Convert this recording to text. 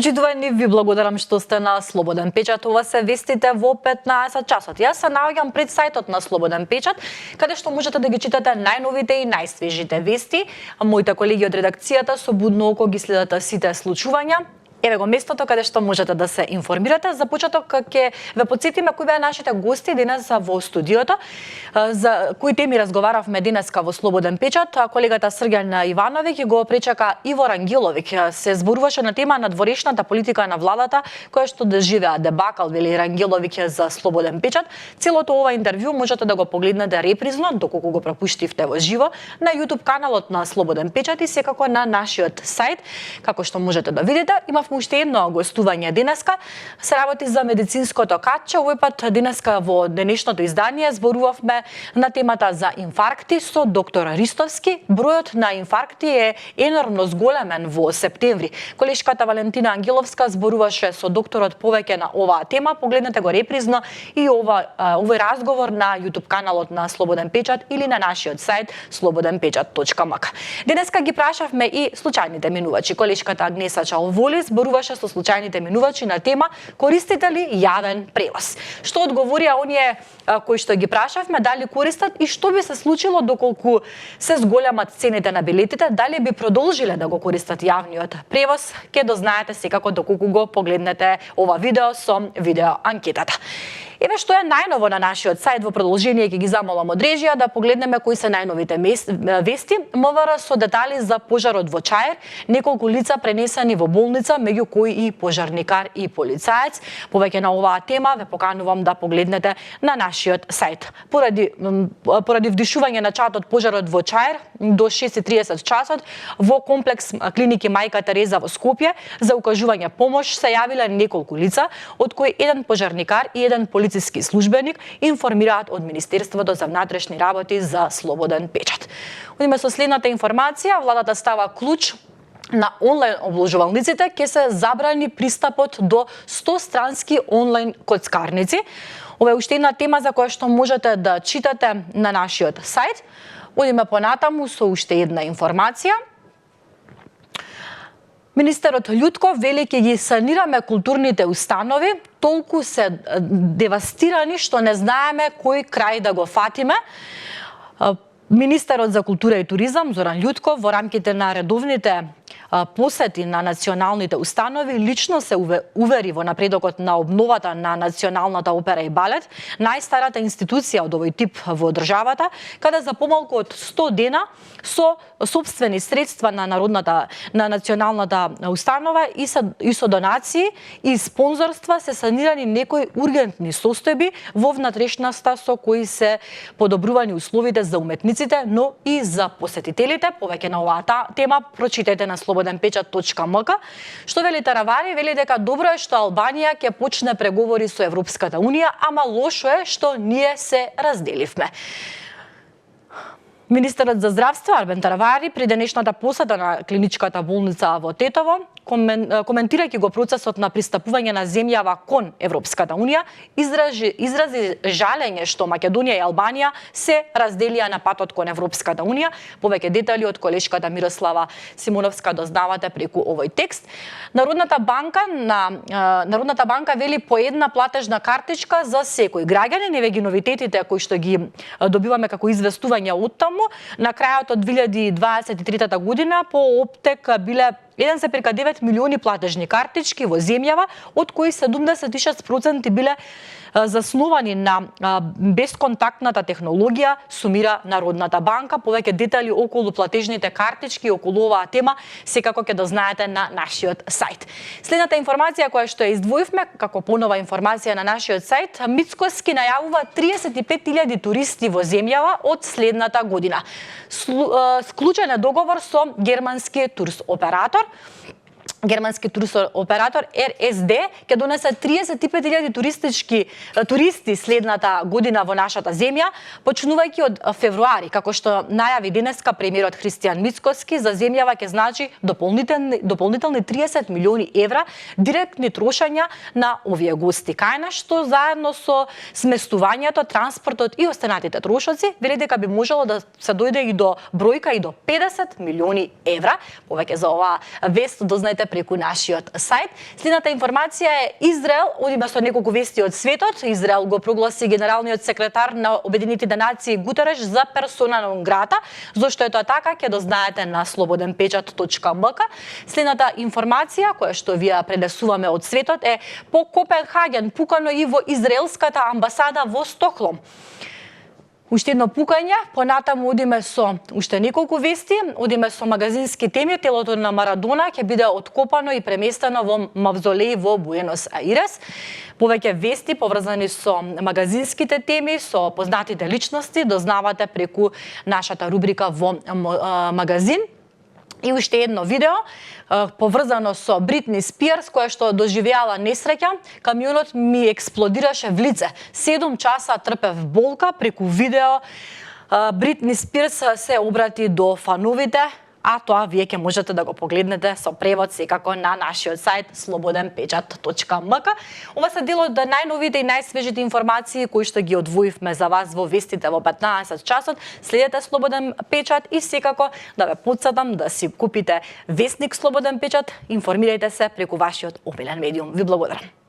Почитувани, ви благодарам што сте на Слободен печат. Ова се вестите во 15 часот. Јас се наоѓам пред сајтот на Слободен печат, каде што можете да ги читате најновите и најсвежите вести. Моите колеги од редакцијата со будно око ги следат сите случувања. Еве го местото каде што можете да се информирате. За почеток ќе ве потсетиме кои беа нашите гости денес во студиото. За кои теми разговаравме денеска во Слободен печат. Колегата Срѓан Ивановиќ го пречека Иво Рангеловиќ. Се зборуваше на тема на дворешната политика на владата, која што доживеа дебакал, вели Рангеловиќ за Слободен печат. Целото ова интервју можете да го погледнете репризно, доколку го пропуштивте во живо, на YouTube каналот на Слободен печат и секако на нашиот сајт. Како што можете да видите, имавме уште едно гостување денеска. Се работи за медицинското катче. Овој пат денеска во денешното издание зборувавме на темата за инфаркти со доктор Ристовски. Бројот на инфаркти е енормно зголемен во септември. Колешката Валентина Ангеловска зборуваше со докторот повеќе на оваа тема. Погледнете го репризно и овој разговор на YouTube каналот на Слободен печат или на нашиот сајт slobodенpečat.mk. Денеска ги прашавме и случајните минувачи. Колешката Агнеса Чалволи зборуваше со случајните минувачи на тема користите ли јавен превоз. Што одговорија оние кои што ги прашавме, дали користат и што би се случило доколку се зголемат цените на билетите, дали би продолжиле да го користат јавниот превоз, ќе дознаете секако доколку го погледнете ова видео со видео анкетата. Еве што е најново на нашиот сајт. Во продолжение ќе ги замолам од режија да погледнеме кои се најновите вести. МВР со детали за пожарот во Чаир, неколку лица пренесени во болница, меѓу кои и пожарникар и полицаец. Повеќе на оваа тема ве поканувам да погледнете на нашиот сајт. Поради вдишување на чатот пожарот во Чаир до 6:30 часот во комплекс клиники Мајка Тереза во Скопје за укажување помош се јавиле неколку лица, од кои еден пожарникар и еден полицајски службеник, информираат од Министерството за внатрешни работи за Слободен печат. Одиме со следната информација. Владата става клуч на онлайн обложувалниците, ќе се забрани пристапот до 100 странски онлайн коцкарници. Ова е уште една тема за која што можете да читате на нашиот сајт. Одиме понатаму со уште една информација. Министерот Љутков вели ќе ги санираме културните установи, толку се девастирани што не знаеме кој крај да го фатиме. Министерот за култура и туризам Зоран Љутков во рамките на редовните посети на националните установи лично се увери во напредокот на обновата на Националната опера и балет, најстарата институција од овој тип во државата, каде за помалку од 100 дена со сопствени средства на Националната установа и со донации и спонзорства се санирани некои ургентни состојби во внатрешноста со кои се подобрувани условите за уметниците, но и за посетителите. Повеќе на оваа тема прочитајте на slobodенpečat.mk. Што вели Таравари? Вели дека добро е што Албанија ќе почне преговори со Европската Унија, ама лошо е што ние се разделивме. Министерот за здравство Арбен Таравари при денешната посета на клиничката болница во Тетово, коментирајќи го процесот на пристапување на земјава кон Европската Унија, изрази жалење што Македонија и Албанија се разделија на патот кон Европската Унија. Повеќе детали од колешката Мирослава Симоновска дознавате преку овој текст. Народната банка вели по една платежна картичка за секој граѓанин. Еве ги новитетите кои што ги добиваме како известување од таму. На крајот од 2023 година по оптек биле 1,9 милиони платежни картички во земјава, од кои 76% биле засновани на бесконтактната технологија, сумира Народната банка. Повеќе детали околу платежните картички, околу оваа тема, секако ќе дознаете на нашиот сајт. Следната информација која што ја издвоивме, како понова информација на нашиот сајт, Мицкоски најавува 35.000 туристи во земјава од следната година. Склучен е договор со германски турс оператор. Германски туроператор РСД ќе донесе 35.000 туристи следната година во нашата земја, почнувајќи од февруари, како што најави денеска премиерот Христијан Мицкоски. За земјава ќе значи дополнителни 30 милиони евра директни трошања на овие гости. Кај што заедно со сместувањето, транспортот и останатите трошоци, вели дека би можело да се дојде и до бројка и до 50 милиони евра. Повеќе за оваа вест дознаете преку нашиот сајт. Следната информација е Израел, одиме со неколку вести од светот. Израел го прогласи генералниот секретар на Обединетите нации Гутереш за персона нон грата. Зошто е тоа така, ќе дознаете на slobodенпечат.mk. Следната информација која што вие пренесуваме од светот е по Копенхаген пукано и во израелската амбасада во Стокхолм. Уште едно пукање, понатаму одиме со уште неколку вести, одиме со магазински теми. Телото на Марадона ќе биде откопано и преместено во мавзолеј во Буенос Аирес. Повеќе вести поврзани со магазинските теми, со познатите личности, дознавате преку нашата рубрика во магазин. И уште едно видео поврзано со Бритни Спиерс, која што доживеала несреќа. Камионот ми експлодираше в лице. 7 часа трпев болка. Преку видео Бритни Спиерс се обрати до фановите, а тоа вие ќе можете да го погледнете со превод секако на нашиот сајт slobodенпечат.mk. Ова се дел од најновите и најсвежите информации кои што ги одвоивме за вас во вестите во 15 часот. Следете Слободен печат и секако да ве потсетам да си купите вестник Слободен печат. Информирајте се преку вашиот обилен медиум. Ви благодарам.